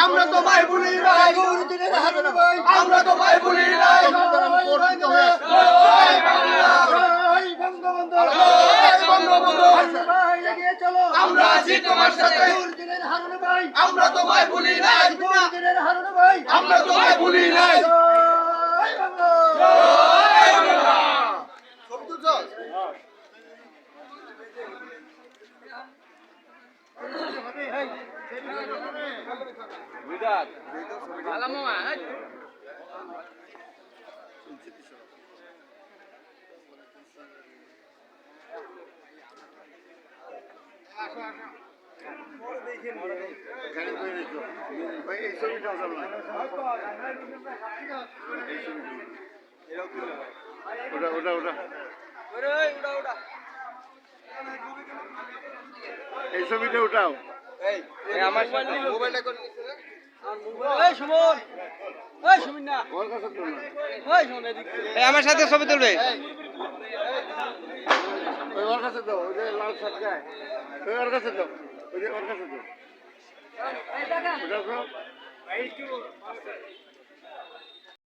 আমরা তোমায় ভুলি নাই, আমরা তোমায় ভুলি নাই। আমরা আছি তোমার সাথে, আমরা তোমায় ভুলি নাই, আমরা তোমায় ভুলি নাই। এই ছবিটা উঠাও। আমার সাথে ছবি তুলবে। ওর কাছে দাও, ওই যে লাল শার্ট গায়ে, ওর কাছে দাও, ওই যে ওর কাছে দাও।